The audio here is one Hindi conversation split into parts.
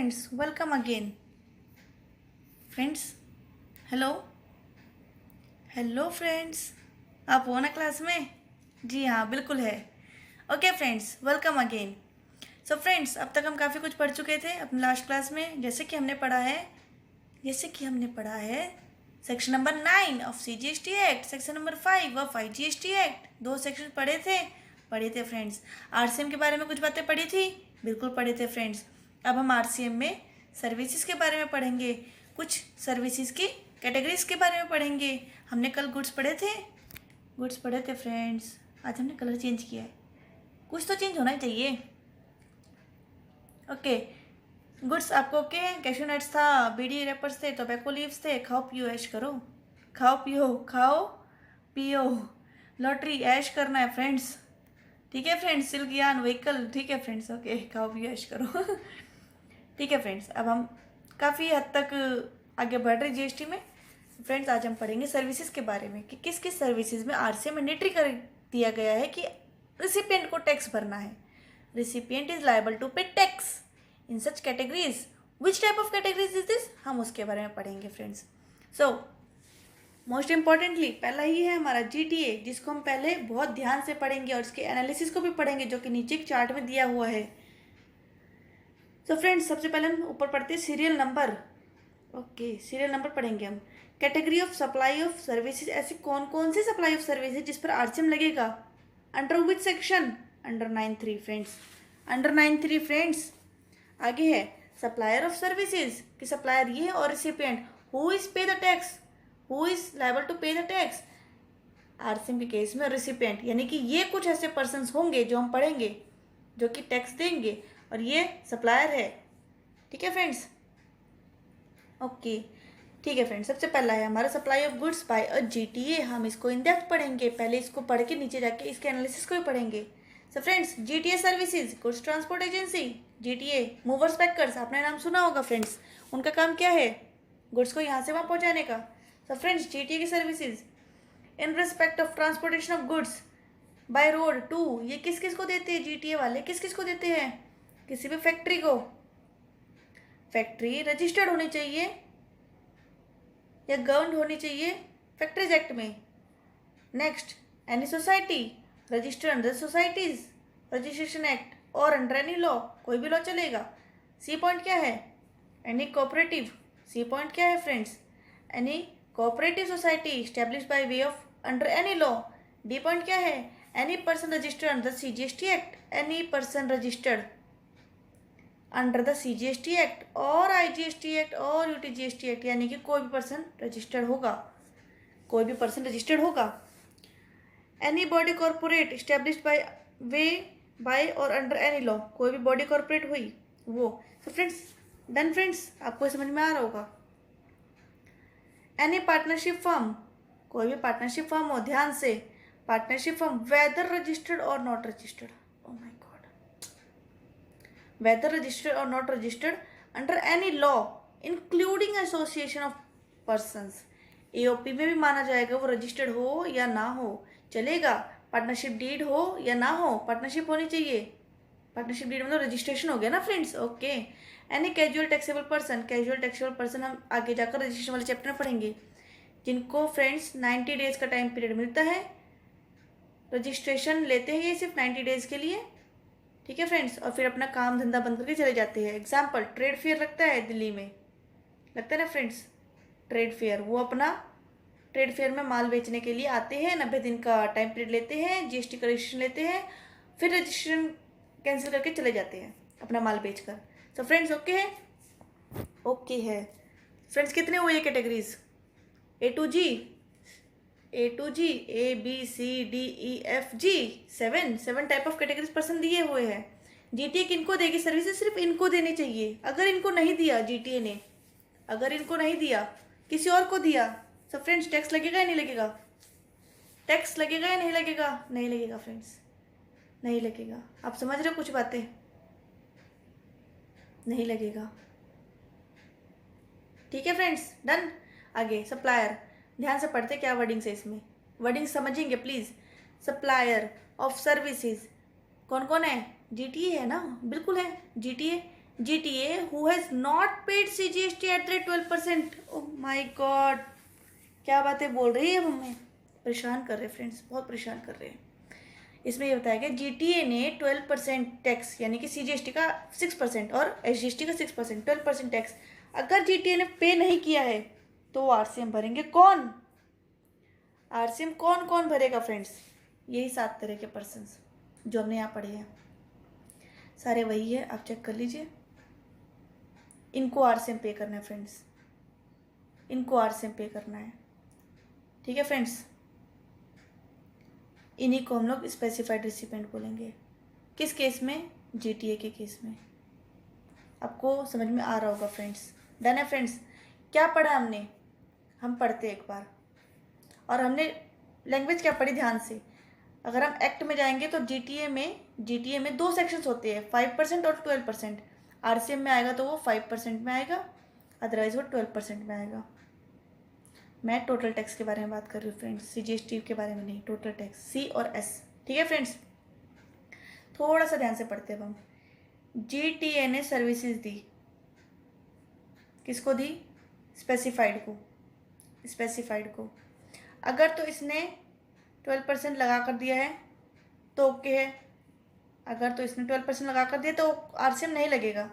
friends, welcome again. Friends, hello, hello friends. आप हो ना क्लास में? जी हाँ, बिल्कुल है. Okay friends, welcome again. So friends, अब तक हम काफ़ी कुछ पढ़ चुके थे अपने लास्ट क्लास में. जैसे कि हमने पढ़ा है section number 9 of CGST act, section number 5 of IGST act. 2 section पढ़े थे फ्रेंड्स. RCM के बारे में कुछ बातें पढ़ी थी, बिल्कुल पढ़े थे फ्रेंड्स. अब हम RCM में सर्विसेज के बारे में पढ़ेंगे, कुछ सर्विसेज की कैटेगरीज के बारे में पढ़ेंगे. हमने कल गुड्स पढ़े थे फ्रेंड्स. आज हमने कलर चेंज किया है, कुछ तो चेंज होना ही चाहिए. ओके, गुड्स आपको ओके है. कैशू नट्स था, बीड़ी रैपर्स थे, टोबैको लीव्स थे. खाओ पियो ऐश करो, खाओ पियो. लॉटरी ऐश करना है फ्रेंड्स, ठीक है फ्रेंड्स. सिल्क यान व्हीकल, ठीक है फ्रेंड्स. ओके, खाओ पियो ऐश करो. ठीक है फ्रेंड्स, अब हम काफ़ी हद तक आगे बढ़ रहे GST में. फ्रेंड्स, आज हम पढ़ेंगे सर्विसेज के बारे में कि किस किस सर्विसेज में RCM मैंडेटरी कर दिया गया है कि रिसिपिएंट को टैक्स भरना है. Recipient is liable to pay tax in such categories. Which type of categories is this, हम उसके बारे में पढ़ेंगे फ्रेंड्स. सो मोस्ट इम्पॉर्टेंटली पहला ही है हमारा GTA, जिसको हम पहले बहुत ध्यान से पढ़ेंगे और इसके एनालिसिस को भी पढ़ेंगे, जो कि नीचे एक चार्ट में दिया हुआ है. तो फ्रेंड्स, सबसे पहले हम ऊपर पढ़ते हैं serial number. Okay, serial number पढ़ेंगे हम. Category of supply of services, ऐसी कौन कौन सी सप्लाई ऑफ सर्विसेज जिस पर RCM लगेगा. Under which section, under 9(3) friends. Under 9(3) friends. आगे है सप्लायर ऑफ सर्विसेज, कि सप्लायर ये है और recipient who is pay the tax, who is liable to pay the tax. RCM के केस में रिसिपिएंट यानी कि ये कुछ ऐसे पर्सन्स होंगे जो हम पढ़ेंगे जो कि टैक्स देंगे, और ये सप्लायर है. ठीक है फ्रेंड्स. ओके, ठीक है फ्रेंड्स. सबसे पहला है हमारा supply of goods bye a GTA. हम इसको इन डेप्थ पढ़ेंगे, पहले इसको पढ़ के नीचे जाके इसके एनालिसिस को भी पढ़ेंगे. सो friends, GTA services, goods transport agency. GTA movers packers, आपने नाम सुना होगा फ्रेंड्स. उनका काम क्या है, गुड्स को यहाँ से वहाँ पहुँचाने का. सो फ्रेंड्स, GTA की services in respect of transportation of goods by road to, ये किस किस को देते हैं GTA वाले, किस किस को देते हैं. किसी भी फैक्ट्री को. फैक्ट्री रजिस्टर्ड होनी चाहिए या गवर्नड होनी चाहिए फैक्ट्रीज एक्ट में. Next, any society registered under societies registration act और अंडर एनी लॉ, कोई भी लॉ चलेगा. सी पॉइंट क्या है, एनी कोऑपरेटिव. सी पॉइंट क्या है friends, any cooperative society established bye way of under any law. D point क्या है, any person registered under CGST act, any person registered under the CGST act और IGST एक्ट और UTGST एक्ट, यानी कि कोई भी पर्सन रजिस्टर्ड होगा. Any body corporate established bye और अंडर एनी लॉ, कोई भी बॉडी कॉर्पोरेट हुई वो. तो फ्रेंड्स, डन फ्रेंड्स, आपको समझ में आ रहा होगा. एनी पार्टनरशिप फर्म, कोई भी पार्टनरशिप फर्म हो, ध्यान से, पार्टनरशिप फर्म वेदर रजिस्टर्ड और not registered. Oh my God, whether registered or not registered under any law including association of persons. AOP में भी माना जाएगा वो रजिस्टर्ड हो या ना हो, चलेगा. पार्टनरशिप डीड हो या ना हो, पार्टनरशिप होनी चाहिए. पार्टनरशिप डीड मतलब रजिस्ट्रेशन हो गया ना friends. Okay. Any casual taxable person, casual taxable person हम आगे जाकर रजिस्ट्रेशन वाले चैप्टर में पढ़ेंगे, जिनको फ्रेंड्स 90 डेज का टाइम पीरियड मिलता है. रजिस्ट्रेशन लेते हैं ये सिर्फ 90 डेज के लिए, ठीक है फ्रेंड्स, और फिर अपना काम धंधा बंद करके चले जाते हैं. एग्जाम्पल, ट्रेड फेयर लगता है दिल्ली में, लगता है ना फ्रेंड्स, ट्रेड फेयर. वो अपना ट्रेड फेयर में माल बेचने के लिए आते हैं, 90 दिन का टाइम पीरियड लेते हैं, GST का रजिस्ट्रेशन लेते हैं, फिर रजिस्ट्रेशन कैंसिल करके चले जाते हैं अपना माल बेचकर. सो फ्रेंड्स, ओके है. ओके है फ्रेंड्स. कितने हुए ये categories, A to G, A B C D E F G, 7 type of categories person दिए हुए हैं. GTA किनको देगी सर्विसेज, सिर्फ इनको देनी चाहिए. अगर इनको नहीं दिया GTA ने, अगर इनको नहीं दिया, किसी और को दिया, सब फ्रेंड्स टैक्स लगेगा या नहीं लगेगा, टैक्स लगेगा या नहीं लगेगा, नहीं लगेगा फ्रेंड्स, नहीं लगेगा. आप समझ रहे हो कुछ बातें, नहीं लगेगा. ठीक है फ्रेंड्स, डन. आगे सप्लायर, ध्यान से पढ़ते क्या वर्डिंग्स है इसमें, वर्डिंग समझेंगे प्लीज. सप्लायर ऑफ सर्विसेज कौन कौन है, GTA है ना, बिल्कुल है. GTA GTA who has not paid CGST at the 12%. Oh my God, क्या बातें बोल रही है मम्मी, परेशान कर रहे हैं फ्रेंड्स, बहुत परेशान कर रहे हैं। इसमें ये बताया गया GTA ने 12% टैक्स यानी कि CGST का 6% और SGST का 6%, 12% टैक्स अगर GTA ने पे नहीं किया है तो वो RCM भरेंगे कौन? RCM कौन कौन भरेगा फ्रेंड्स? यही 7 तरह के पर्सन्स जो हमने यहाँ पढ़े हैं, सारे वही है, आप चेक कर लीजिए। इनको RCM पे करना है फ्रेंड्स, इनको RCM पे करना है, ठीक है फ्रेंड्स। इन्हीं को हम लोग स्पेसिफाइड रिसिपेंट बोलेंगे। किस केस में? GTA के केस में। आपको समझ में आ रहा होगा फ्रेंड्स, डन है फ्रेंड्स। क्या पढ़ा हमने? हम पढ़ते एक बार, और हमने लैंग्वेज क्या पढ़ी ध्यान से। अगर हम एक्ट में जाएंगे तो GTA में 2 सेक्शंस होते हैं, 5% और 12%। RCM में आएगा तो वो 5% में आएगा, अदरवाइज वो 12% में आएगा। मैं टोटल टैक्स के बारे में बात कर रही हूँ फ्रेंड्स, CGST के बारे में नहीं, टोटल टैक्स C और S, ठीक है फ्रेंड्स। थोड़ा सा ध्यान से पढ़ते हैं हम। GTA ने सर्विसेज दी, किसको दी? स्पेसिफाइड को। अगर तो इसने 12% लगा कर दिया है तो ओके है, अगर तो इसने 12% लगा कर दिया तो RCM नहीं लगेगा।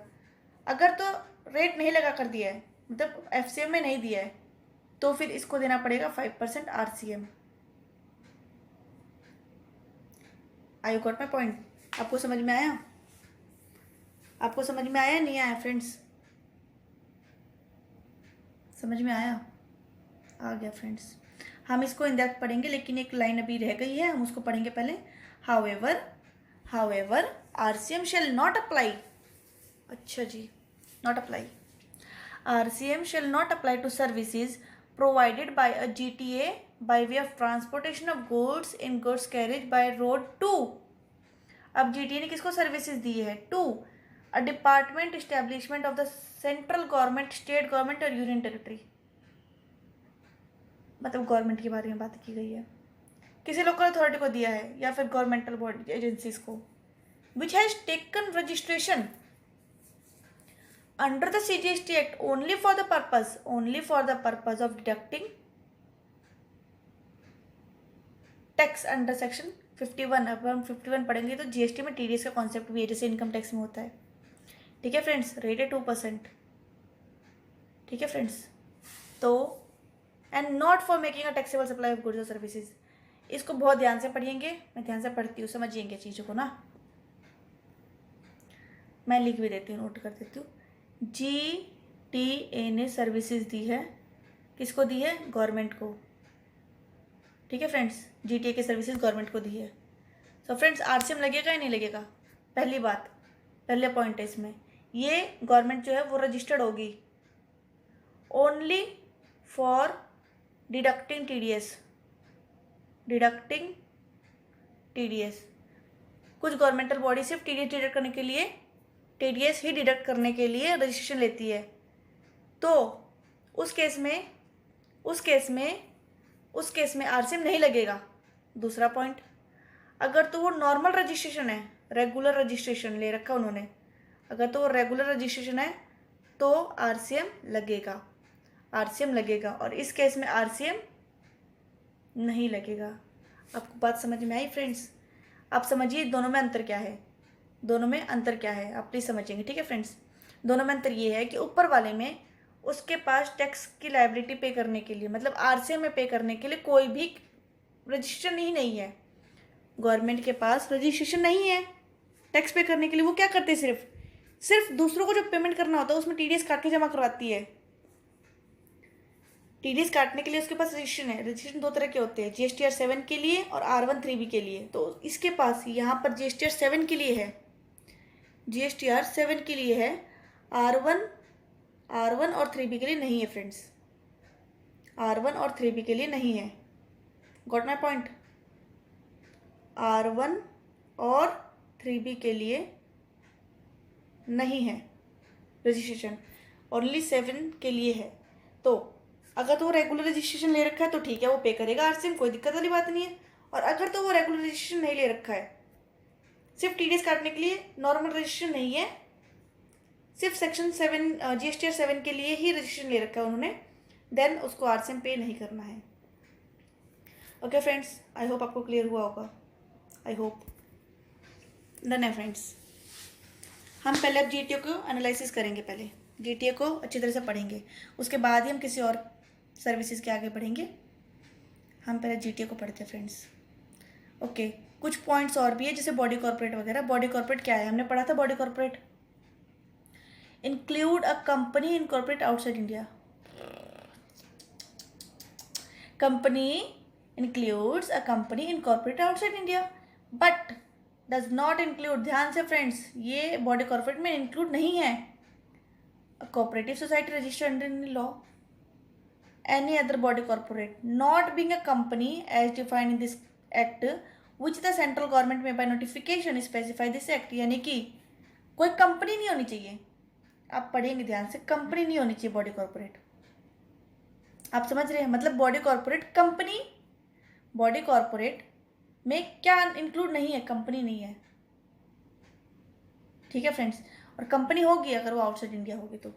अगर तो रेट नहीं लगा कर दिया है, मतलब FCM में नहीं दिया है, तो फिर इसको देना पड़ेगा 5% RCM। I got my point? आपको समझ में आया? आपको समझ में आया नहीं आया फ्रेंड्स? समझ में आया? आ गया फ्रेंड्स। हम इसको इन डेप्थ पढ़ेंगे, लेकिन एक लाइन अभी रह गई है, हम उसको पढ़ेंगे पहले। However RCM shall not apply. अच्छा जी, not apply. RCM shall not apply to services provided by a GTA by way of transportation of goods in goods carriage by road to। अब GTA ने किसको सर्विसेज दी है? To a department, establishment of the central government, state government और यूनियन टेरिटरी। मतलब गवर्नमेंट के बारे में बात की गई है, किसी लोकल अथॉरिटी को दिया है या फिर गवर्नमेंटल बॉडी एजेंसीज को, which has taken registration under the CGST Act only for the purpose of deducting tax under section 51। अब हम 51 पढ़ेंगे तो GST में TDS का कॉन्सेप्ट भी है, जैसे इनकम टैक्स में होता है, ठीक है फ्रेंड्स। रेट है 2%, ठीक है फ्रेंड्स। तो and not for making a taxable supply of goods और सर्विसेज। इसको बहुत ध्यान से पढ़िएंगे, मैं ध्यान से पढ़ती हूँ, समझिएंगे चीज़ों को ना, मैं लिख भी देती हूँ, नोट कर देती हूँ। GTA ने सर्विसेज दी है, किसको दी है? गवर्नमेंट को, ठीक है फ्रेंड्स। GTA की सर्विसेज गवर्नमेंट को दी है। सो फ्रेंड्स RCM लगेगा या नहीं लगेगा? पहली बात, पहले पॉइंट है इसमें, ये गवर्नमेंट जो है वो रजिस्टर्ड होगी ओनली फॉर डिडक्टिंग TDS। कुछ गवर्नमेंटल बॉडी सिर्फ TDS डिडक्ट करने के लिए, TDS ही डिडक्ट करने के लिए रजिस्ट्रेशन लेती है, तो उस केस में RCM नहीं लगेगा। दूसरा पॉइंट, अगर तो वो नॉर्मल रजिस्ट्रेशन है, रेगुलर रजिस्ट्रेशन ले रखा उन्होंने, अगर तो वो रेगुलर रजिस्ट्रेशन है तो RCM लगेगा, और इस केस में RCM नहीं लगेगा। आपको बात समझ में आई फ्रेंड्स? आप समझिए दोनों में अंतर क्या है, आप प्लीज़ समझेंगे, ठीक है फ्रेंड्स। दोनों में अंतर ये है कि ऊपर वाले में उसके पास टैक्स की लायबिलिटी पे करने के लिए, मतलब RCM में पे करने के लिए कोई भी रजिस्ट्रेशन ही नहीं है, गवर्नमेंट के पास रजिस्ट्रेशन नहीं है टैक्स पे करने के लिए। वो क्या करते हैं, सिर्फ दूसरों को जो पेमेंट करना होता है उसमें TDS काट के जमा करवाती है। TDS काटने के लिए उसके पास रजिस्ट्रेशन है। रजिस्ट्रेशन 2 तरह के होते हैं, GSTR 7 के लिए और R1 3B के लिए। तो इसके पास यहाँ पर GSTR 7 के लिए है, GSTR 7 के लिए है, R1 और 3B के लिए नहीं है फ्रेंड्स, R1 और 3B के लिए नहीं है। Got my point? R1 और 3B के लिए नहीं है रजिस्ट्रेशन, ओनली 7 के लिए है। तो अगर तो वो रेगुलर रजिस्ट्रेशन ले रखा है तो ठीक है, वो पे करेगा RCM, कोई दिक्कत वाली बात नहीं है। और अगर तो वो रेगुलर रजिस्ट्रेशन नहीं ले रखा है, सिर्फ TDS काटने के लिए, नॉर्मल रजिस्ट्रेशन नहीं है, सिर्फ सेक्शन 7 GSTR 7 के लिए ही रजिस्ट्रेशन ले रखा है उन्होंने, देन उसको RCM पे नहीं करना है। ओके फ्रेंड्स, आई होप आपको क्लियर हुआ होगा, आई होप डन है फ्रेंड्स। हम पहले अब GTO को एनालिसिस करेंगे, पहले GTO को अच्छी तरह से पढ़ेंगे, उसके बाद ही हम किसी और सर्विसेज के आगे बढ़ेंगे। हम पहले GTO को पढ़ते हैं फ्रेंड्स। ओके, कुछ पॉइंट्स और भी है जैसे बॉडी कॉर्पोरेट वगैरह। बॉडी कॉर्पोरेट क्या है, हमने पढ़ा था body corporate, include a company incorporate outside India. Company includes a company incorporated outside India but does not include, ध्यान से फ्रेंड्स, ये बॉडी कॉर्पोरेट में इंक्लूड नहीं है, cooperative society registered under Indian law, any other body corporate not being a company as defined in this act which the central government में by notification specify this act. यानी कि कोई कंपनी नहीं होनी चाहिए, आप पढ़ेंगे ध्यान से, कंपनी नहीं होनी चाहिए बॉडी कॉर्पोरेट। आप समझ रहे हैं, मतलब body corporate company, body corporate में क्या इंक्लूड नहीं है, कंपनी नहीं है, ठीक है फ्रेंड्स। और कंपनी होगी अगर वो आउटसाइड इंडिया होगी तो।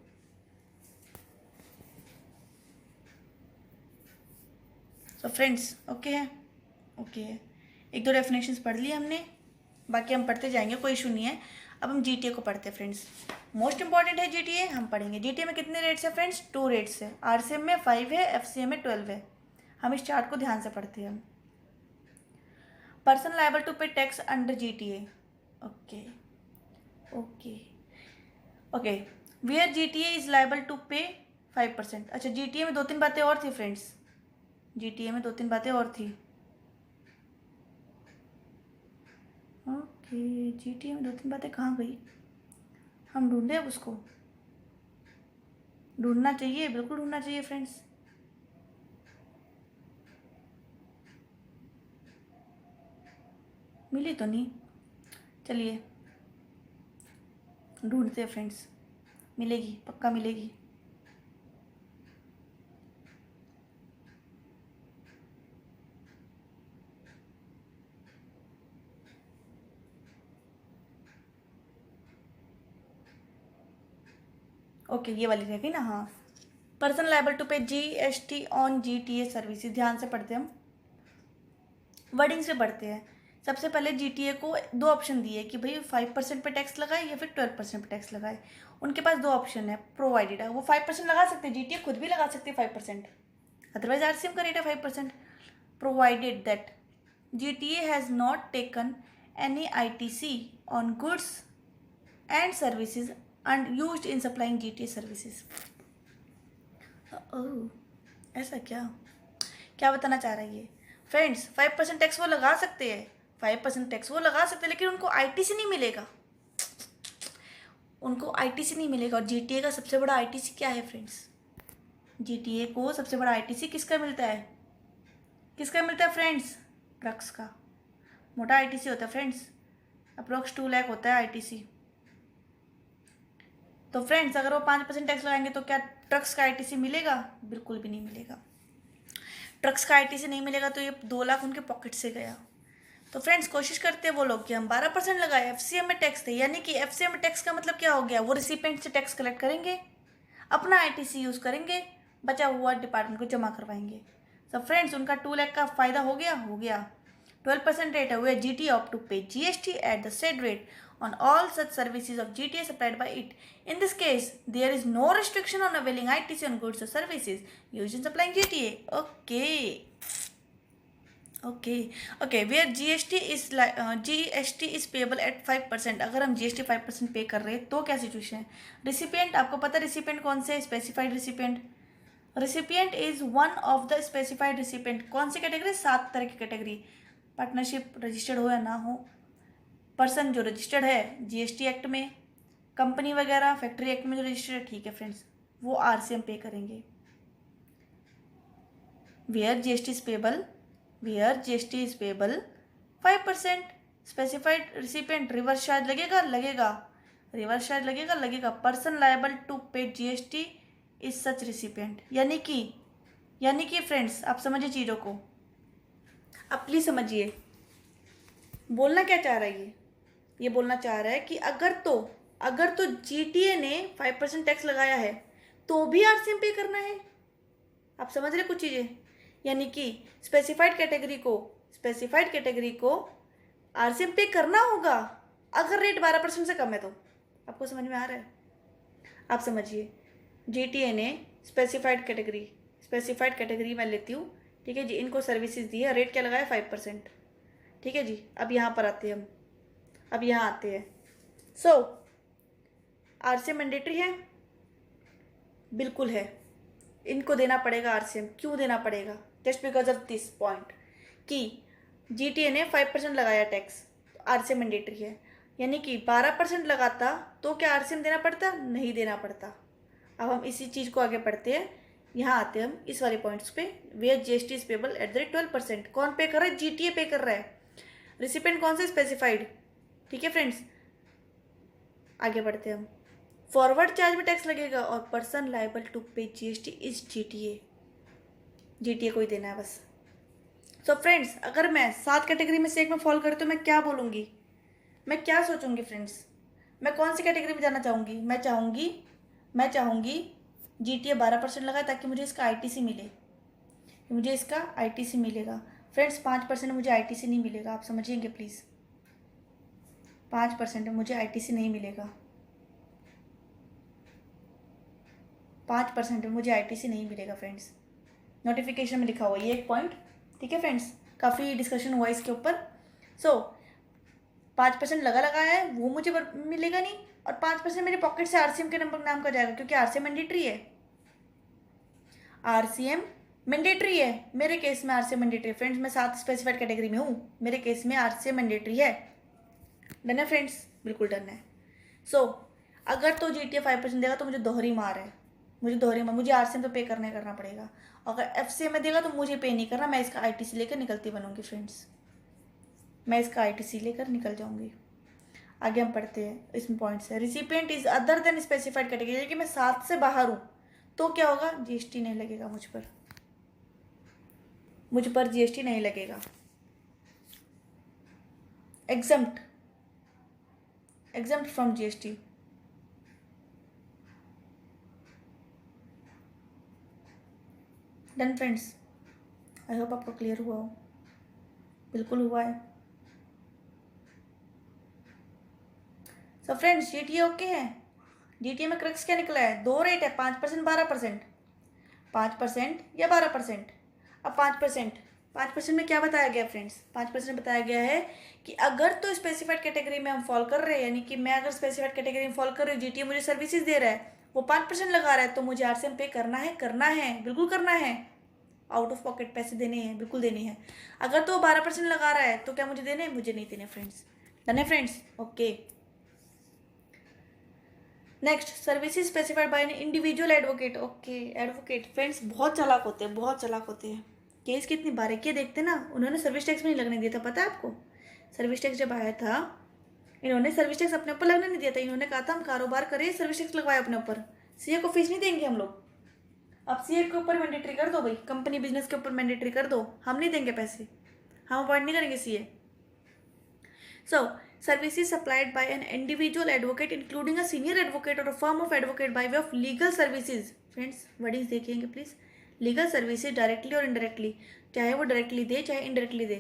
सो फ्रेंड्स ओके है, ओके है, एक दो डेफिनेशंस पढ़ लिए हमने, बाकी हम पढ़ते जाएंगे, कोई इशू नहीं है। अब हम GTA को पढ़ते हैं फ्रेंड्स, मोस्ट इंपॉर्टेंट है GTA, हम पढ़ेंगे। GTA में कितने रेट्स है फ्रेंड्स, 2 रेट्स है, RCM में 5 है, FCM में 12 है। हम इस चार्ट को ध्यान से पढ़ते हैं। Person liable to pay tax under GTA, okay okay okay, where GTA is liable to pay 5%। अच्छा, GTA में 2-3 बातें और थी फ्रेंड्स, GTA में 2-3 बातें और थी। ओके, GTA में 2-3 बातें कहाँ गई, हम ढूंढे, अब उसको ढूंढना चाहिए, बिल्कुल ढूंढना चाहिए फ्रेंड्स। मिली तो नहीं, चलिए ढूंढते हैं फ्रेंड्स, मिलेगी, पक्का मिलेगी। ओके, ये वाली रहेगी ना, हाँ। Person liable to pay GST on GTA services, ध्यान से पढ़ते हैं हम, वर्डिंग से पढ़ते हैं। सबसे पहले GTA को 2 ऑप्शन दिए कि भाई 5% पे टैक्स लगाए या फिर 12% पे टैक्स लगाए। उनके पास 2 ऑप्शन है प्रोवाइडेड है, वो 5% लगा सकते हैं, GTA खुद भी लगा सकते हैं 5%, अदरवाइज RCM का रेट है 5%। Provided that GTA has not taken any ITC on goods and services and used in supplying GTA services. ऐसा क्या बताना चाह रहा है ये फ्रेंड्स, 5% टैक्स वो लगा सकते हैं, 5% टैक्स वो लगा सकते हैं, लेकिन उनको ITC नहीं मिलेगा, उनको ITC नहीं मिलेगा। और GTA का सबसे बड़ा ITC क्या है फ्रेंड्स, GTA को सबसे बड़ा ITC किसका मिलता है, किसका मिलता है फ्रेंड्स, ट्रक्स का मोटा ITC होता है फ्रेंड्स, अप्रोक्स 2 लाख होता है ITC। तो फ्रेंड्स अगर वो 5% टैक्स लगाएंगे तो क्या ट्रक्स का ITC मिलेगा, बिल्कुल भी नहीं मिलेगा। ट्रक्स का ITC नहीं मिलेगा तो ये 2 लाख उनके पॉकेट से गया। तो फ्रेंड्स कोशिश करते हैं वो लोग कि हम 12% लगाए, FCM में टैक्स थे, यानी कि FCM में टैक्स का मतलब क्या हो गया, वो रिसिपेंट से टैक्स कलेक्ट करेंगे, अपना ITC यूज़ करेंगे, बचा हुआ डिपार्टमेंट को जमा करवाएंगे। सब फ्रेंड्स उनका 2 लाख का फ़ायदा हो गया। 12% रेट है, वे GTA opt to pay GST at the said rate on all such services of GTA supplied by it. In this case, there is no restriction on availing ITC on goods or services used in supplying GTA. Okay. Where GST is payable at 5%. अगर हम GST 5% पे कर रहे हैं तो क्या सिचुएशन है। रिसिपिएंट, आपको पता है रिसिपिएंट कौन से, specified recipient. Recipient is one of the specified recipient. कौन सी कैटेगरी, 7 तरह की कैटेगरी, पार्टनरशिप रजिस्टर्ड हो या ना हो, पर्सन जो रजिस्टर्ड है GST एक्ट में, कंपनी वगैरह फैक्ट्री एक्ट में जो रजिस्टर्ड है, ठीक है फ्रेंड्स, वो RCM पे करेंगे। Where GST is payable 5%, specified recipient, reverse charge लगेगा। Person liable to pay GST is such recipient. यानी कि फ्रेंड्स आप समझिए चीज़ों को, आप प्लीज समझिए बोलना क्या चाह रहा है ये बोलना चाह रहा है कि अगर तो जीटीए ने 5% टैक्स लगाया है तो भी आरसीएम पे करना है। आप समझ रहे कुछ चीज़ें, यानी कि स्पेसिफाइड कैटेगरी को आरसीएम पे करना होगा अगर रेट 12% से कम है तो। आपको समझ में आ रहा है? आप समझिए, जीटीए ने स्पेसिफाइड कैटेगरी मैं लेती हूँ, ठीक है जी, इनको सर्विसेज दी है, रेट क्या लगाया 5%, ठीक है जी। अब यहाँ पर आते हैं हम, अब यहाँ आते हैं। सो आरसीएम मैंडेटरी है, बिल्कुल है, इनको देना पड़ेगा आरसीएम। क्यों देना पड़ेगा? Just because of this point कि जीटीए ने 5% लगाया टैक्स, आरसीएम मैंडेटरी है, यानी कि 12% लगाता तो क्या आरसीएम देना पड़ता? नहीं देना पड़ता। अब हम इसी चीज़ को आगे पढ़ते हैं, यहाँ आते हैं हम इस वाले पॉइंट्स पे। Where GST is payable at the rate 12%। कौन पे कर रहा है? जीटीए पे कर रहा है। रिसिपेंट कौन सा? स्पेसिफाइड। ठीक है फ्रेंड्स, आगे बढ़ते हैं हम। फॉरवर्ड चार्ज में टैक्स लगेगा और पर्सन लाइबल टू पे जीएसटी इज जीटीए को ही देना है बस। सो फ्रेंड्स, अगर मैं 7 कैटेगरी में से एक में फॉल करूँ तो मैं क्या बोलूँगी, मैं क्या सोचूंगी फ्रेंड्स? मैं कौन सी कैटेगरी में जाना चाहूँगी? मैं चाहूँगी जीटीए 12% लगाए ताकि मुझे इसका आईटीसी मिले, मुझे इसका आईटीसी मिलेगा। फ्रेंड्स 5% मुझे आईटीसी नहीं मिलेगा, आप समझिएंगे प्लीज़। 5% मुझे आईटीसी नहीं मिलेगा, 5% मुझे आईटीसी नहीं मिलेगा फ्रेंड्स। नोटिफिकेशन में लिखा हुआ ये एक पॉइंट, ठीक है फ्रेंड्स, काफ़ी डिस्कशन हुआ इसके ऊपर। सो 5% लगाया है वो मुझे मिलेगा नहीं, और 5% मेरे पॉकेट से आरसीएम के नंबर नाम का जाएगा, क्योंकि आरसीएम मैंडेटरी है। आरसीएम मैंडेटरी है मेरे केस में, आरसीएम मैंडेटरी। फ्रेंड्स मैं 7 स्पेसिफाइड कैटेगरी में हूँ, मेरे केस में आरसीएम मैंडेटरी है। डन है फ्रेंड्स? बिल्कुल डन है। सो अगर तो जीटीए 5% देगा तो मुझे दोहरी मार है, मुझे आरसीएम तो पे करना पड़ेगा। अगर एफसीए में देगा तो मुझे पे नहीं करना, मैं इसका आईटीसी लेकर निकलती बनूंगी फ्रेंड्स, मैं इसका आईटीसी लेकर निकल जाऊंगी। आगे हम पढ़ते हैं, इसमें पॉइंट्स है। Recipient is other than specified category, यानी कि मैं 7 से बाहर हूँ तो क्या होगा? जीएसटी नहीं लगेगा मुझ पर जीएसटी नहीं लगेगा। Exempt from GST. Done friends, I hope आपको क्लियर हुआ हो। बिल्कुल हुआ है। सो फ्रेंड्स जीटीए ओके है। जीटीए में क्रक्स क्या निकला है? 2 रेट है, 5% 12%, 5% या 12%। अब 5% में क्या बताया गया फ्रेंड्स? 5% बताया गया है कि अगर तो स्पेसिफाइड कैटेगरी में हम फॉल कर रहे हैं, यानी कि मैं अगर स्पेसिफाइड कैटेगरी में फॉल कर रही हूँ, जीटीए मुझे सर्विसेज दे रहा है, वो 5% लगा रहा है, तो मुझे आरसीएम पे करना है, बिल्कुल करना है। आउट ऑफ पॉकेट पैसे देने हैं, बिल्कुल देने हैं। अगर तो 12% लगा रहा है तो क्या मुझे देने? मुझे नहीं देने फ्रेंड्स। डन है friends? Okay. Next, services specified by an individual advocate. Okay, advocate friends बहुत चालाक होते हैं, केस कितनी बारीकी देखते ना। उन्होंने सर्विस टैक्स भी नहीं लगने दिया था, पता है आपको? सर्विस टैक्स जब आया था, इन्होंने सर्विस टैक्स अपने ऊपर लगने नहीं दिया था। इन्होंने कहा था हम कारोबार करें, सर्विस टैक्स लगवाए अपने ऊपर, सीए को फीस नहीं देंगे हम लोग। अब सीए के ऊपर मैंडेटरी कर दो भाई, कंपनी बिजनेस के ऊपर मैंडेटरी कर दो, हम नहीं देंगे पैसे, हम अपॉइंट नहीं करेंगे CA. So, services supplied by an individual advocate including a senior advocate or a firm of advocate by way of legal services. Friends, wordings देखिएंगे प्लीज। लीगल सर्विसेज डायरेक्टली और इनडायरेक्टली, चाहे वो डायरेक्टली दे चाहे इनडायरेक्टली दे।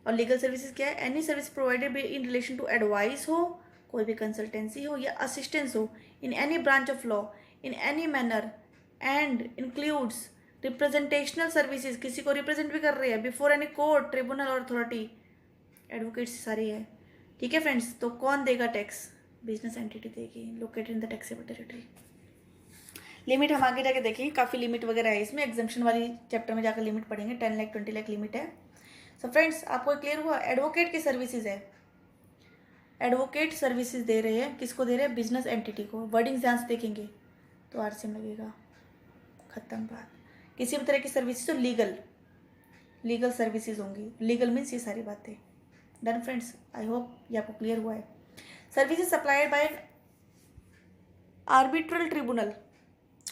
और लीगल सर्विसेज क्या है? Any service provided in relation to advice हो, कोई भी कंसल्टेंसी हो या असिस्टेंस हो in any branch of law in any manner, and includes representational services, किसी को रिप्रेजेंट भी कर रहे हैं बिफोर एनी कोर्ट, ट्रिब्यूनल और अथॉरिटी, एडवोकेट्स सारी है। ठीक है फ्रेंड्स, तो कौन देगा टैक्स? बिजनेस एंटिटी देगी, located in the taxable territory. Limit हम आगे जाके देखेंगे, काफ़ी लिमिट वगैरह है इसमें, एग्जाम्पशन वाली चैप्टर में जाकर लिमिट पढ़ेंगे। 10 लाख 20 लाख लिमिट है। सो फ्रेंड्स आपको क्लियर हुआ? एडवोकेट की सर्विसेज है, एडवोकेट सर्विसेज दे रहे हैं, किसको दे रहे हैं? बिजनेस एंटिटी को। वर्डिंग ध्यान से देखेंगे तो आरसीएम लगेगा, खत्म बात। किसी भी तरह की सर्विसेज तो लीगल सर्विसेज होंगी, लीगल मीन्स ये सारी बातें। डन फ्रेंड्स, आई होप ये आपको क्लियर हुआ है। Services supplied bye arbitral tribunal.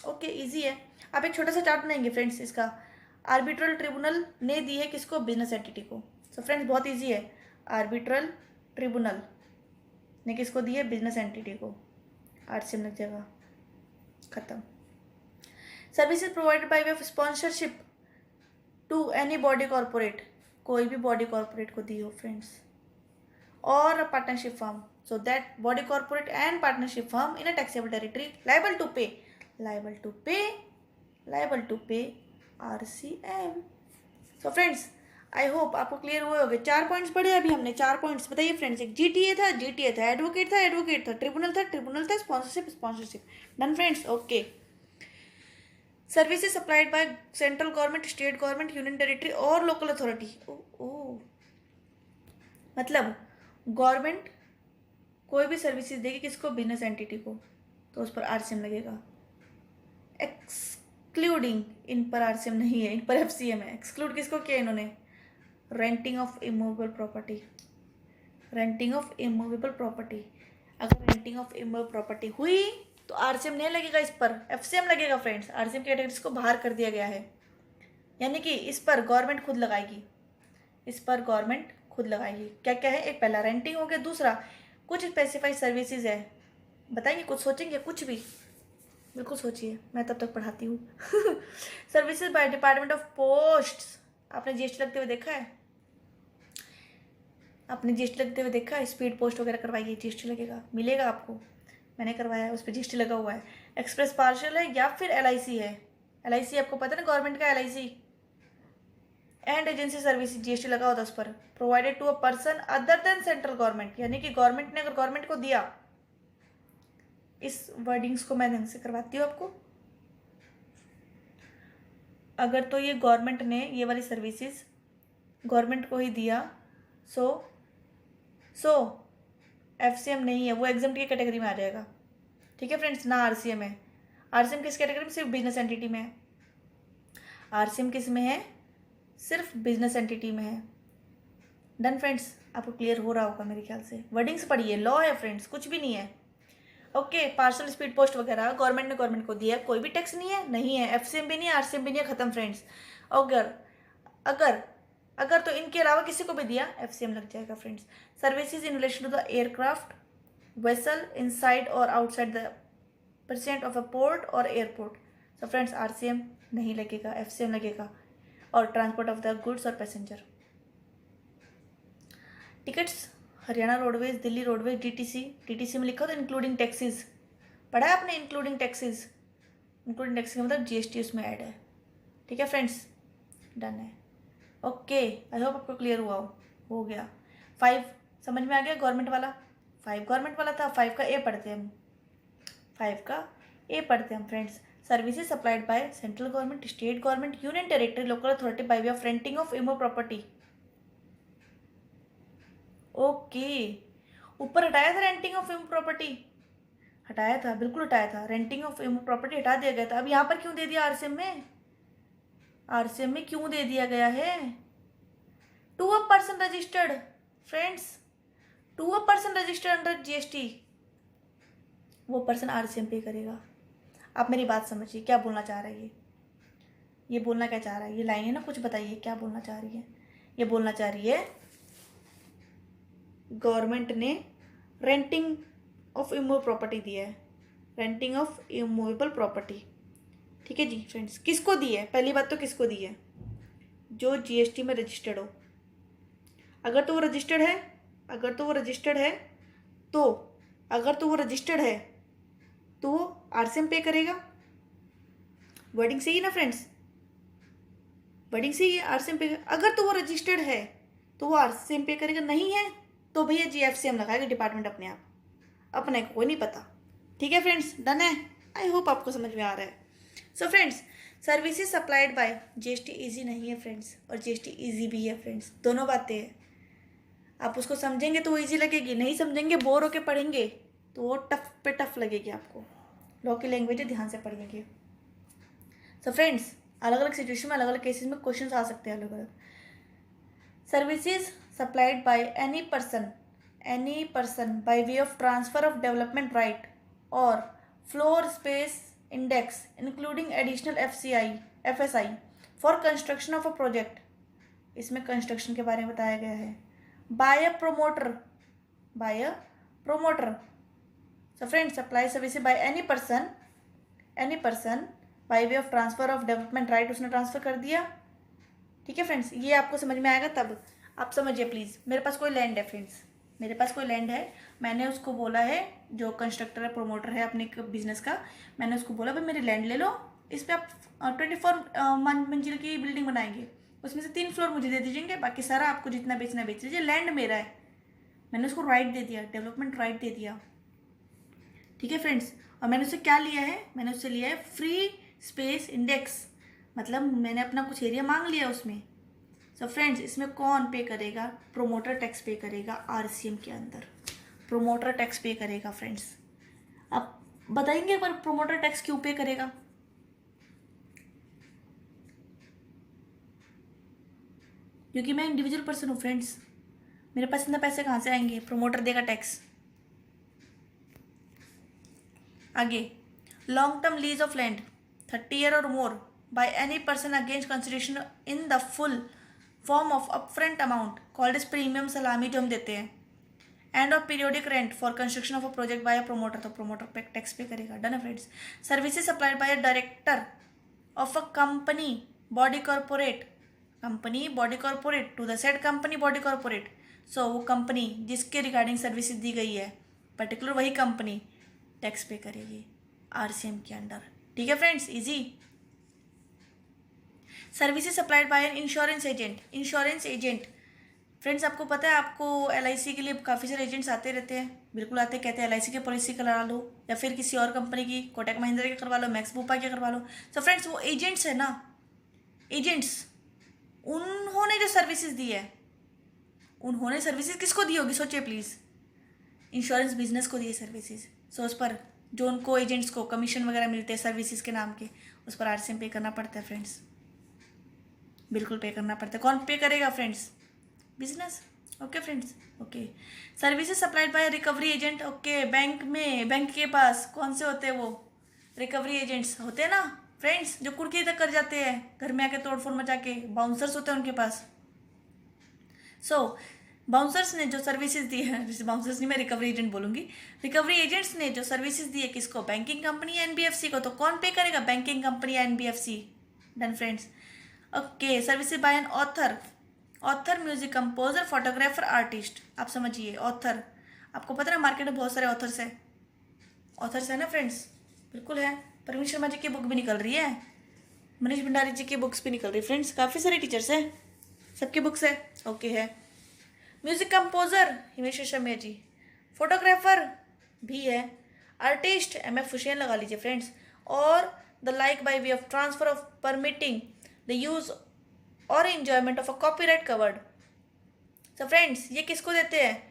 Okay, easy है। आप एक छोटा सा चार्ट बनाएंगे फ्रेंड्स इसका। आर्बिट्रल ट्रिब्यूनल ने दी है किसको? बिजनेस एंटिटी को। सो फ्रेंड्स बहुत इजी है। आर्बिट्रल ट्रिब्यूनल ने किसको दी है? बिजनेस एंटिटी को। आरसीएम लग जाएगा, खत्म। Services provided by way of sponsorship to any body corporate, कोई भी बॉडी कॉर्पोरेट को दी हो फ्रेंड्स, और a partnership firm, so that body corporate and partnership firm in a taxable territory liable to pay RCM. so friends, I hope आपको क्लियर हुए होंगे। 4 पॉइंट्स पढ़े अभी हमने, 4 पॉइंट्स बताइए फ्रेंड्स। एक जीटीए था, एडवोकेट था, ट्रिब्यूनल था, sponsorship. Done friends, okay. Services supplied by central government, state government, union territory और लोकल अथॉरिटी। मतलब गवर्नमेंट कोई भी सर्विसेज देगी किसको? बिजनेस एंटिटी को, तो उस पर आरसीएम लगेगा। एक्सक्लूडिंग, इन पर आरसीएम नहीं है, इन पर एफसीएम है। एक्सक्लूड किसको किया इन्होंने? Renting of immovable property. Renting of immovable property, अगर रेंटिंग ऑफ इमूवेबल प्रॉपर्टी हुई तो आरसीएम नहीं लगेगा, इस पर एफसीएम लगेगा फ्रेंड्स। आरसीएम कैटेगरीज को बाहर कर दिया गया है, यानी कि इस पर गवर्नमेंट खुद लगाएगी, क्या क्या है? एक पहला रेंटिंग हो गया, दूसरा कुछ स्पेसिफाइड सर्विसेज है। बताएंगे, कुछ सोचेंगे, कुछ भी बिल्कुल सोचिए, मैं तब तक पढ़ाती हूँ। Services by department of posts. आपने जीएसटी लगते हुए देखा है? स्पीड पोस्ट वगैरह करवाइए, जीएसटी लगेगा, मिलेगा आपको। मैंने करवाया है, उस पर जीएसटी लगा हुआ है। एक्सप्रेस पार्सल है या फिर एलआईसी है। एलआईसी आपको पता है ना, गवर्नमेंट का LIC. And agency service, GST लगा होता है उस पर। Provided to a person other than central government, यानी कि गवर्नमेंट ने अगर गवर्नमेंट को दिया, इस वर्डिंग्स को मैं ढंग से करवाती हूँ आपको। अगर तो ये गवर्नमेंट ने ये वाली सर्विसेज गवर्नमेंट को ही दिया, सो एफसीएम नहीं है, वो एग्जाम्प्ट की कैटेगरी में आ जाएगा। ठीक है फ्रेंड्स, ना आरसीएम है। आरसीएम किस कैटेगरी में? सिर्फ बिजनेस एंटिटी में है। आरसीएम किस में है? सिर्फ बिजनेस एंटिटी में है। डन फ्रेंड्स, आपको क्लियर हो रहा होगा मेरे ख्याल से। वर्डिंग्स पढ़िए, लॉ है फ्रेंड्स, कुछ भी नहीं है। ओके, पार्सल, स्पीड पोस्ट वगैरह गवर्नमेंट ने गवर्नमेंट को दिया, कोई भी टैक्स नहीं है, एफसीएम भी नहीं है, आरसीएम भी नहीं है, खत्म फ्रेंड्स। अगर तो इनके अलावा किसी को भी दिया, एफसीएम लग जाएगा friends. Services in relation to the aircraft vessel inside और outside the precinct of a port और एयरपोर्ट, सो फ्रेंड्स आरसीएम नहीं लगेगा, एफसीएम लगेगा। और ट्रांसपोर्ट ऑफ द गुड्स और passenger. Tickets, Haryana roadways, Delhi roadways, TTC में लिखा था इंक्लूडिंग टैक्सेस, पढ़ा है आपने? इंक्लूडिंग टैक्सेस का मतलब जीएसटी उसमें ऐड है। ठीक है फ्रेंड्स, डन है। ओके, आई होप आपको क्लियर हुआ हो गया। 5 समझ में आ गया? गवर्नमेंट वाला 5 गवर्नमेंट वाला था। 5 का ए पढ़ते हैं हम friends. Services supplied by central government, state government, union territory, local authority bye way of renting of immovable property. Okay, ऊपर हटाया था रेंटिंग ऑफ इमूवेबल प्रॉपर्टी, हटाया था, बिल्कुल हटाया था। रेंटिंग ऑफ इमूवेबल प्रॉपर्टी हटा दिया गया था। अब यहाँ पर क्यों दे दिया? आरसीएम में क्यों दे दिया गया है? To a person registered friends, to a person registered under GST, वो पर्सन आरसीएम पे करेगा। आप मेरी बात समझिए, क्या बोलना चाह रहा है ये बोलना क्या चाह रहा है? ये लाइन है ना, कुछ बताइए क्या बोलना चाह रही है? ये बोलना चाह रही है गवर्नमेंट ने रेंटिंग ऑफ इमूवेबल प्रॉपर्टी दिया है, रेंटिंग ऑफ इमूवेबल प्रॉपर्टी। ठीक है जी फ्रेंड्स, किसको दी है? पहली बात तो किसको दी है? जो जीएसटी में रजिस्टर्ड हो। अगर तो वो रजिस्टर्ड है तो आरसीएम पे करेगा। वर्डिंग सही है ना फ्रेंड्स? वर्डिंग सही है, आरसीएम पे। अगर तो वो रजिस्टर्ड है तो वो आरसीएम पे करेगा, नहीं है तो भैया जीएफसीएम लगाएगा डिपार्टमेंट अपने आप, अपने को कोई नहीं पता। ठीक है फ्रेंड्स, डन है। आई होप आपको समझ में आ रहा है। So friends, services supplied bye GST easy नहीं है फ्रेंड्स, और जीएसटी इजी भी है फ्रेंड्स, दोनों बातें हैं। आप उसको समझेंगे तो वो इजी लगेगी, नहीं समझेंगे, बोर होके पढ़ेंगे तो वो टफ पे टफ लगेगी आपको। लॉ की लैंग्वेज है, ध्यान से पढ़िएगा। सो फ्रेंड्स, अलग अलग सिचुएशन में, अलग अलग केसेस में क्वेश्चन आ सकते हैं अलग अलग। Services supplied by any person by way of transfer of development right और floor space index including additional FSI for construction of a project, इसमें कंस्ट्रक्शन के बारे में बताया गया है। बाय अ promoter. So friends, supply services by any person by way of transfer of development right, उसने ट्रांसफर कर दिया। ठीक है फ्रेंड्स, ये आपको समझ में आएगा तब। आप समझिए प्लीज़। मेरे पास कोई लैंड है फ्रेंड्स, मेरे पास कोई लैंड है, मैंने उसको बोला है, जो कंस्ट्रक्टर है, प्रोमोटर है अपने बिजनेस का, मैंने उसको बोला भाई मेरी लैंड ले लो, इस पर आप 24 मंजिल की बिल्डिंग बनाएंगे, उसमें से 3 फ्लोर मुझे दे दीजिएंगे, बाकी सारा आपको जितना बेचना बेच लीजिए, लैंड मेरा है। मैंने उसको राइट दे दिया, डेवलपमेंट राइट दे दिया। ठीक है फ्रेंड्स, और मैंने उससे क्या लिया है, मैंने उससे लिया है फ्री स्पेस इंडेक्स, मतलब मैंने अपना कुछ एरिया मांग लिया उसमें। सो फ्रेंड्स, इसमें कौन पे करेगा? प्रोमोटर टैक्स पे करेगा आरसीएम के अंदर, प्रोमोटर टैक्स पे करेगा फ्रेंड्स। आप बताएंगे पर प्रोमोटर टैक्स क्यों पे करेगा? क्योंकि मैं इंडिविजुअल पर्सन हूँ फ्रेंड्स, मेरे पास इतना पैसे कहाँ से आएंगे? प्रोमोटर देगा टैक्स। आगे, long term lease of land 30 year और more by any person against consideration in the full form of upfront amount called as premium, सलामी जो हम देते हैं, and of periodic rent for construction of a project by a promoter, तो प्रोमोटर पे टैक्स पे करेगा। डन है friends. Services supplied by a director of a company body corporate, company body corporate to the said company body corporate. So वो कंपनी जिसके रिगार्डिंग सर्विसेज दी गई है, पर्टिकुलर वही कंपनी टैक्स पे करेगी आरसीएम के अंडर। ठीक है friends, easy. Services supplied bye N insurance agent, insurance agent friends, आपको पता है आपको एलआईसी के लिए काफ़ी सारे एजेंट्स आते रहते हैं, बिल्कुल आते, कहते हैं एलआईसी की पॉलिसी करवा लो, या फिर किसी और कंपनी की, कोटक महिंद्रा की करवा लो, मैक्स बुपा की करवा लो। तो फ्रेंड्स, वो एजेंट्स है ना, एजेंट्स, उन्होंने जो सर्विसेज दी है, उन्होंने सर्विसेज किसको दी होगी? सोचिए प्लीज़। इंश्योरेंस बिजनेस को दिए सर्विसेज। सो उस पर जो उनको एजेंट्स को कमीशन वगैरह मिलते हैं सर्विसेज के नाम के, उस पर आरसीएम पे करना पड़ता है फ्रेंड्स, बिल्कुल पे करना पड़ता है। कौन पे करेगा friends? Business. Okay friends, okay. Services supplied bye recovery agent, okay. Bank में, बैंक के पास कौन से होते हैं? वो रिकवरी एजेंट्स होते हैं ना फ्रेंड्स, जो कुर्की तक कर जाते हैं, घर में आके तोड़फोड़ मचा के, बाउंसर्स होते हैं उनके पास। सो बाउंसर्स ने जो सर्विसेज दी है, जैसे बाउंसर्स नहीं, मैं रिकवरी एजेंट बोलूंगी, रिकवरी एजेंट्स ने जो सर्विसेज दी है किसको? बैंकिंग कंपनी या एनबीएफसी को। तो कौन पे करेगा? बैंकिंग कंपनी या NBFC. Done friends, okay. Services by an author, author, music composer, photographer, artist. आप समझिए, ऑथर, आपको पता है ना मार्केट में बहुत सारे ऑथर्स है, ऑथर्स है ना फ्रेंड्स, बिल्कुल है। परवीन शर्मा जी की बुक भी निकल रही है, मनीष भंडारी जी की बुक्स भी निकल रही है फ्रेंड्स, काफ़ी सारे टीचर्स हैं, सबकी बुक्स है, ओके है। Music composer Himesh Reshammiya ji, photographer भी है, आर्टिस्ट एमएफ हुसैन लगा लीजिए फ्रेंड्स, और the like by way of transfer of permitting the use और enjoyment of a copyright covered. So friends, ये किसको देते हैं?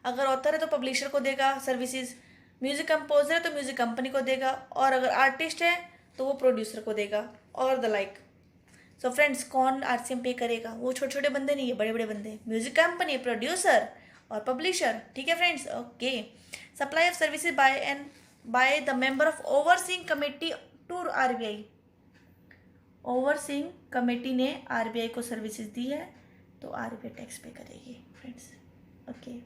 अगर ऑथर है तो पब्लिशर को देगा सर्विसेज, म्यूजिक कंपोजर है तो म्यूजिक कंपनी को देगा, और अगर आर्टिस्ट है तो वो प्रोड्यूसर को देगा, और द लाइक। सो फ्रेंड्स, कौन आरसीएम पे करेगा? वो छोटे छोटे बंदे नहीं है, बड़े बड़े बंदे, म्यूजिक कंपनी, प्रोड्यूसर और पब्लिशर। ठीक है friends, okay. Supply of services by the member of overseeing committee to RBI, overseeing committee ने आरबीआई को सर्विसेज दी है तो आरबीआई टैक्स पे करेगी friends, okay.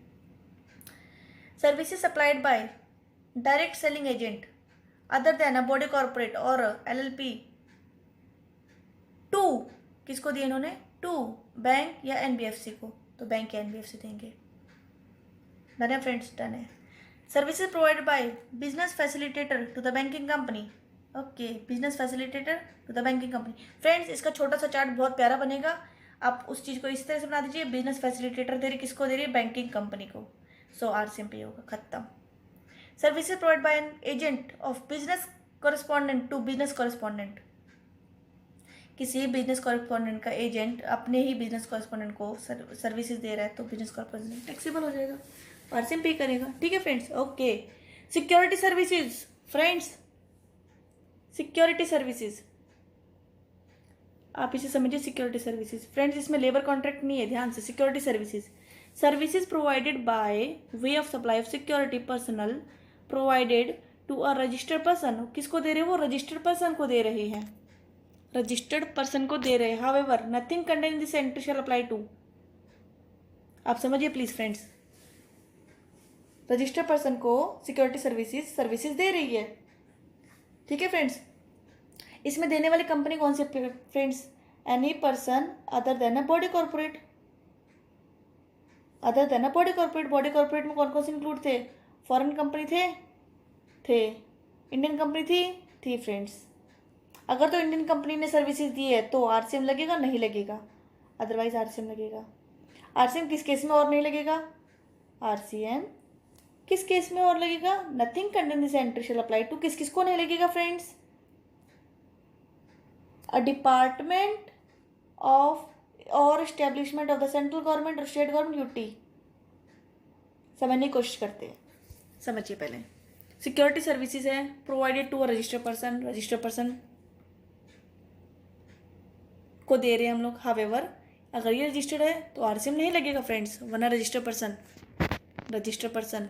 Services supplied by direct selling agent other than a body corporate और एलएलपी टू, किसको दिए इन्होंने? टू बैंक या एनबीएफसी को, तो बैंक या एनबीएफसी देंगे। डन है फ्रेंड्स, डन है। Services provided by business facilitator to the banking company, okay, business facilitator to the banking company. Friends, इसका छोटा सा चार्ट बहुत प्यारा बनेगा, आप उस चीज़ को इस तरह से बना दीजिए, बिजनेस फैसिलिटेटर दे रही, किसको दे रही है? बैंकिंग कंपनी को। सो आरसीएम पे होगा, खत्म। Services provide by an agent of business correspondent to business correspondent, किसी बिजनेस कॉरेस्पॉन्डेंट का एजेंट अपने ही बिजनेस कॉरेस्पॉन्डेंट को सर्विसेज दे रहा है तो बिजनेस कॉरेस्पॉन्डेंट टैक्सेबल हो जाएगा, आरसीएम पे करेगा। ठीक है friends, okay. Security services friends, security services आप इसे समझिए, सिक्योरिटी सर्विसेज फ्रेंड्स, इसमें लेबर कॉन्ट्रैक्ट नहीं है, ध्यान से। Security services, services provided by way of supply of security personal provided to a registered person, किसको दे रहे हैं? वो रजिस्टर्ड पर्सन को दे रहे हैं, रजिस्टर्ड पर्सन को दे रहे हैं। However nothing contain in this entry shall apply to, आप समझिए प्लीज फ्रेंड्स। रजिस्टर्ड पर्सन को सिक्योरिटी सर्विसेज दे रही है। ठीक है फ्रेंड्स, इसमें देने वाली कंपनी कौन सी friends? Any person other than a body corporate, other than a body corporate. Body corporate में कौन कौन से इंक्लूड थे? फॉरेन कंपनी थे, इंडियन कंपनी थी फ्रेंड्स। अगर तो इंडियन कंपनी ने सर्विसेज दी है तो आरसीएम लगेगा, नहीं लगेगा? अदरवाइज आरसीएम लगेगा। आरसीएम किस केस में और नहीं लगेगा? आरसीएम किस केस में और लगेगा? Nothing contain this entry shall apply to किस किस को नहीं लगेगा फ्रेंड्स? अ डिपार्टमेंट ऑफ और establishment of the central government और स्टेट गवर्नमेंट यूटी। समझने की कोशिश करते हैं, समझिए पहले। सिक्योरिटी सर्विसेज है provided to a registered person, registered person को दे रहे हैं हम लोग। हावेवर अगर ये रजिस्टर्ड है तो आरसीएम नहीं लगेगा फ्रेंड्स, वरना रजिस्टर्ड पर्सन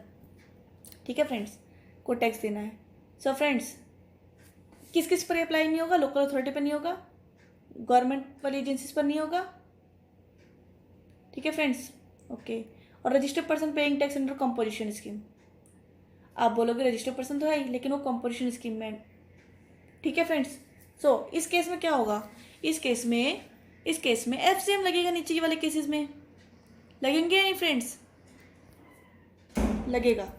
ठीक है फ्रेंड्स को टैक्स देना है। सो फ्रेंड्स किस किस पर अप्लाई नहीं होगा? लोकल अथॉरिटी पर नहीं होगा, गवर्नमेंट वाली एजेंसीज पर नहीं होगा। ठीक है फ्रेंड्स, ओके। और registered person paying tax under composition scheme. आप बोलोगे रजिस्टर्ड पर्सन तो है ही, लेकिन वो कंपोजिशन स्कीम में। ठीक है फ्रेंड्स, सो इस केस में क्या होगा? इस केस में एफसीएम लगेगा। नीचे वाले केसेस में लगेंगे या नहीं फ्रेंड्स? लगेगा।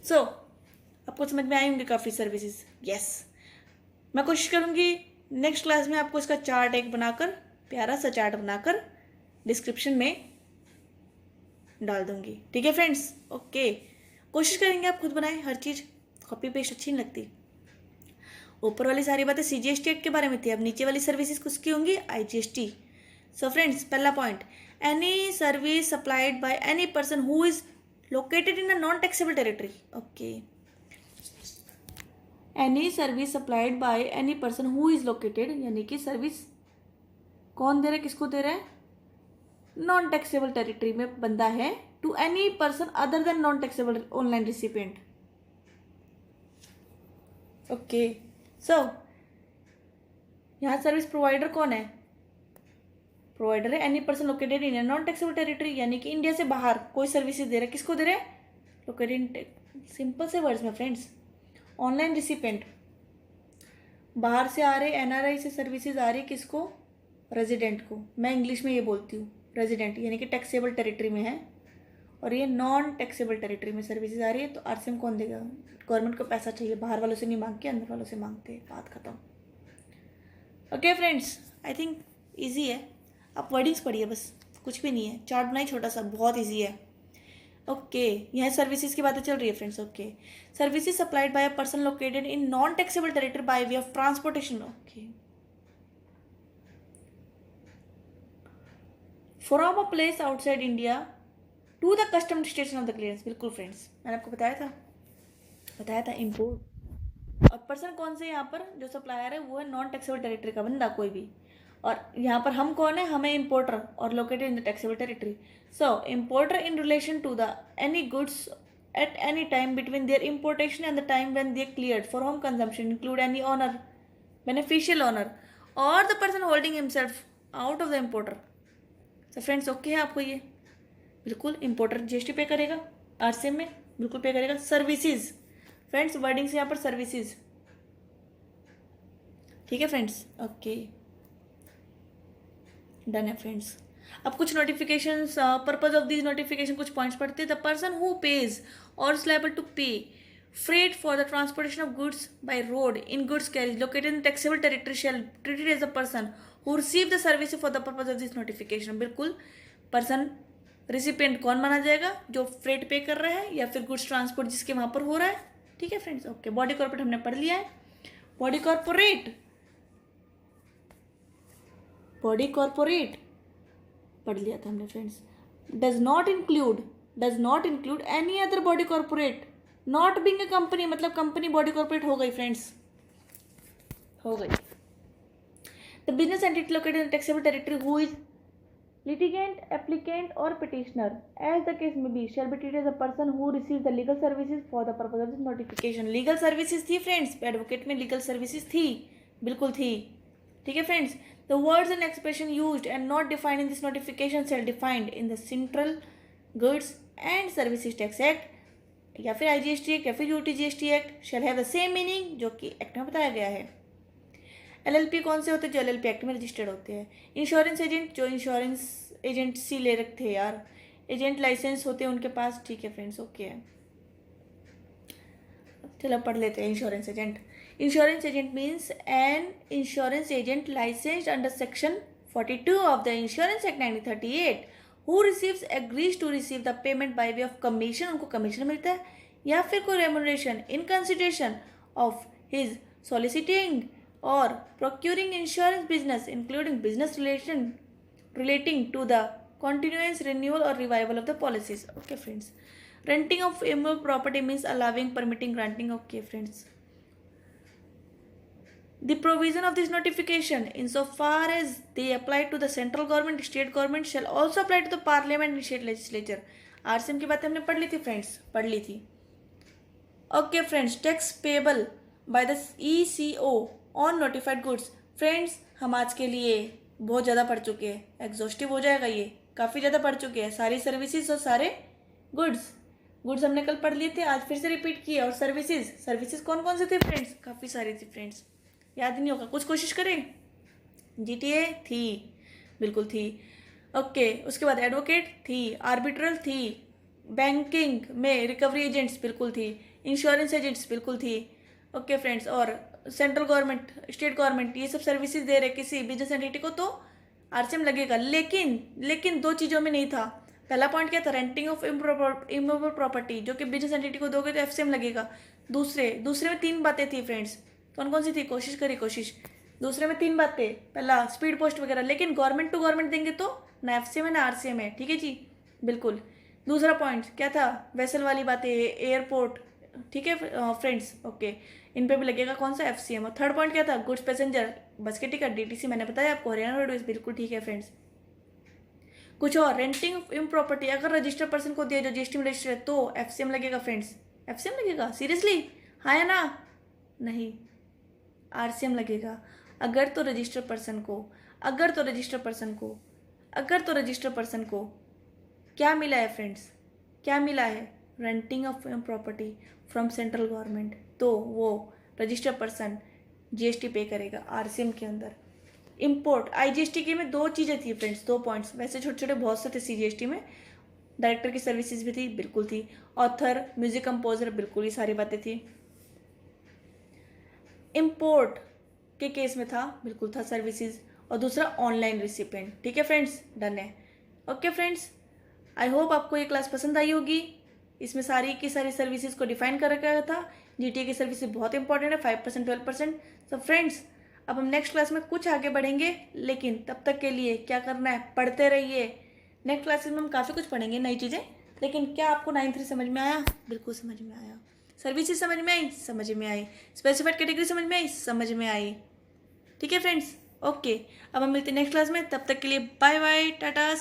सो आपको समझ में आए होंगे काफ़ी सर्विसेज। यस, मैं कोशिश करूँगी नेक्स्ट क्लास में आपको इसका चार्ट एक बनाकर, प्यारा सा चार्ट बनाकर डिस्क्रिप्शन में डाल दूँगी। ठीक है फ्रेंड्स, ओके। कोशिश करेंगे आप खुद बनाएं हर चीज़, कॉपी पेस्ट अच्छी नहीं लगती। ऊपर वाली सारी बातें सीजीएसटी एक्ट के बारे में थी, अब नीचे वाली सर्विसेज किसकी होंगी? आईजीएसटी। सो फ्रेंड्स पहला point, any service supplied by any person who is located in a non taxable territory. Okay, any service supplied by any person who is located, यानी कि सर्विस कौन दे रहा है, किसको दे रहा है? नॉन टैक्सेबल टेरिटरी में बंदा है, to any person other than non taxable online recipient. Okay, so यहाँ सर्विस प्रोवाइडर कौन है? प्रोवाइडर है any person located in non taxable territory, यानी कि इंडिया से बाहर कोई सर्विसेज दे रहा है, किसको दे रहा है? लोकेटेड। सिंपल से वर्ड्स में फ्रेंड्स, ऑनलाइन रिसिपेंट बाहर से आ रहे, एनआरआई से सर्विसेज आ रही, किसको? रेजिडेंट को। मैं इंग्लिश में ये बोलती हूँ रेजिडेंट, यानी कि टैक्सेबल टेरिटरी में है, और ये नॉन टैक्सेबल टेरिटरी में सर्विसेज आ रही है, तो आरसीएम कौन देगा? गवर्नमेंट को पैसा चाहिए, बाहर वालों से नहीं मांग के अंदर वालों से मांगते हैं, बात खत्म। Okay friends, I think easy है, आप वर्डिंग्स पढ़िए बस, कुछ भी नहीं है। चार्ट बनाइए छोटा सा, बहुत ईजी है। ओके, यहाँ सर्विसेज की बातें चल रही है friends. Okay, services supplied by a person located in non taxable territory by way of transportation. Okay, from a place outside India to the custom station of the clearance. बिल्कुल फ्रेंड्स, मैंने आपको बताया था इम्पोर्ट। और पर्सन कौन से यहाँ पर जो सप्लायर है वो है नॉन टैक्सेबल टेरिटरी का बंदा कोई भी, और यहाँ पर हम कौन है? हमें इम्पोर्टर, और located in the taxable territory. So importer in relation to the any goods at any time between their importation and the time when they cleared for home consumption include any owner, beneficial owner or the person holding himself out of the importer. So friends, okay है आपको ये? बिल्कुल, इम्पोर्टर जीएसटी पे करेगा, आरसीएम में बिल्कुल पे करेगा। सर्विसेज फ्रेंड्स, वर्डिंग्स यहाँ पर सर्विसेज। ठीक है फ्रेंड्स, ओके, डन है फ्रेंड्स। अब कुछ notifications, purpose of this notification, कुछ पॉइंट्स पढ़ते हैं। द पर्सन हु पेज और is liable to pay freight for the transportation of goods by road in goods carriage located in taxable territory shall treated as the person who receive the service for the purpose of this notification. बिल्कुल, पर्सन रिसिपिएंट कौन माना जाएगा? जो फ्रेट पे कर रहा है या फिर गुड्स ट्रांसपोर्ट जिसके वहाँ पर हो रहा है। ठीक है फ्रेंड्स, ओके। बॉडी कॉर्पोरेट हमने पढ़ लिया है। बॉडी कॉर्पोरेट पढ़ लिया था हमने friends. Does not include any other body corporate not being a company, मतलब कंपनी बॉडी कॉर्पोरेट हो गई फ्रेंड्स, हो गई। The business entity located in taxable territory who is litigant, applicant or petitioner as the case may be shall be treated as a person who receives the legal services for the purpose of this notification. legal services थी फ्रेंड्स, एडवोकेट में legal services थी, बिल्कुल थी। ठीक है friends, the words and expression used and not defined in this notification shall defined in the central goods and services tax act या फिर IGST एक्ट या फिर UTGST act shall have the same meaning जो कि एक्ट में बताया गया है। LLP कौन से होते हैं? जो LLP एक्ट में रजिस्टर्ड होते हैं। इंश्योरेंस एजेंट जो इंश्योरेंस एजेंसी ले रखते हैं यार, एजेंट लाइसेंस होते हैं उनके पास। ठीक है फ्रेंड्स, ओके है। चलो पढ़ लेते हैं insurance agent. Insurance agent means an insurance agent licensed under section 42 of the insurance act 1938 who receives agrees to receive the payment by way of commission, उनको कमीशन मिलता है या फिर कोई remuneration in consideration of his soliciting और procuring insurance business including business relating to the continuous renewal or revival of the policies. Okay friends, renting of immovable property means allowing, permitting, granting. Okay friends, the provision of this notification insofar as they apply to the central government, state government shall also apply to the parliament and state legislature. RCM की बातें हमने पढ़ ली थी फ्रेंड्स, पढ़ ली थी। Okay friends, tax payable by the ECO on notified goods. Friends हम आज के लिए बहुत ज़्यादा पढ़ चुके हैं, एग्जॉस्टिव हो जाएगा ये, काफ़ी ज़्यादा पढ़ चुके हैं सारी सर्विसेज और सारे गुड्स हमने कल पढ़ लिए थे, आज फिर से रिपीट किए। और सर्विसेज कौन कौन से थे फ्रेंड्स? काफ़ी सारी थी फ्रेंड्स, याद नहीं होगा, कुछ कोशिश करें। GTA थी, बिल्कुल थी। ओके, उसके बाद एडवोकेट थी, आर्बिट्रल थी, बैंकिंग में रिकवरी एजेंट्स बिल्कुल थी, इंश्योरेंस एजेंट्स बिल्कुल थी। ओके फ्रेंड्स, और सेंट्रल गवर्नमेंट, स्टेट गवर्नमेंट, ये सब सर्विसेज दे रहे किसी बिजनेस एंटिटी को तो RCM लगेगा। लेकिन दो चीज़ों में नहीं था। पहला पॉइंट क्या था? रेंटिंग ऑफ इमूवेबल प्रॉपर्टी, जो कि बिजनेस एंटिटी को दोगे तो FCM लगेगा। दूसरे में 3 बातें थी फ्रेंड्स, कौन कौन सी थी? कोशिश। दूसरे में 3 बातें, पहला स्पीड पोस्ट वगैरह, लेकिन गवर्नमेंट टू गवर्नमेंट देंगे तो ना FCM है ना RCM है। ठीक है जी, बिल्कुल। दूसरा पॉइंट क्या था? वेसल वाली बातें, एयरपोर्ट। ठीक है फ्रेंड्स, ओके, इन पे भी लगेगा कौन सा? FCM। और थर्ड पॉइंट क्या था? गुड्स पैसेंजर, बस के टिकट, DTC मैंने बताया आपको, हरियाणा रोडवेज, बिल्कुल ठीक है फ्रेंड्स। कुछ और, रेंटिंग ऑफ इम प्रॉपर्टी अगर रजिस्टर्ड पर्सन को दिया जो GST में रजिस्टर है तो FCM लगेगा फ्रेंड्स। FCM लगेगा सीरियसली? हाँ या ना? नहीं, RCM लगेगा। अगर तो रजिस्टर्ड पर्सन को क्या मिला है फ्रेंड्स? क्या मिला है? Renting of property from central government, तो वो रजिस्टर्ड पर्सन GST पे करेगा RCM के अंदर। इम्पोर्ट, IGST के में 2 चीज़ें थी फ्रेंड्स, 2 पॉइंट्स, वैसे छोटे छोटे बहुत से थे CGST में। डायरेक्टर की सर्विसेज भी थी, बिल्कुल थी। ऑथर, म्यूजिक कंपोजर, बिल्कुल ही सारी बातें थी। इम्पोर्ट के केस में था, बिल्कुल था सर्विसेज। और दूसरा ऑनलाइन रिसिपेंट। ठीक है फ्रेंड्स, डन है। ओके फ्रेंड्स, आई होप आपको ये क्लास पसंद आई होगी। इसमें सारी की सारी सर्विसेज को डिफाइन कर रखा था। GTA की सर्विसेज बहुत इंपॉर्टेंट है, 5% 12%। तो फ्रेंड्स अब हम नेक्स्ट क्लास में कुछ आगे बढ़ेंगे, लेकिन तब तक के लिए क्या करना है? पढ़ते रहिए। नेक्स्ट क्लासेस में हम काफ़ी कुछ पढ़ेंगे, नई चीज़ें। लेकिन क्या आपको 9th समझ में आया? बिल्कुल समझ में आया। सर्विसेज समझ में आई? समझ में आई। स्पेसिफाइड कैटेगरी समझ में आई? समझ में आई। ठीक है फ्रेंड्स, ओके, अब हम मिलते हैं नेक्स्ट क्लास में। तब तक के लिए बाय बाय, टाटा।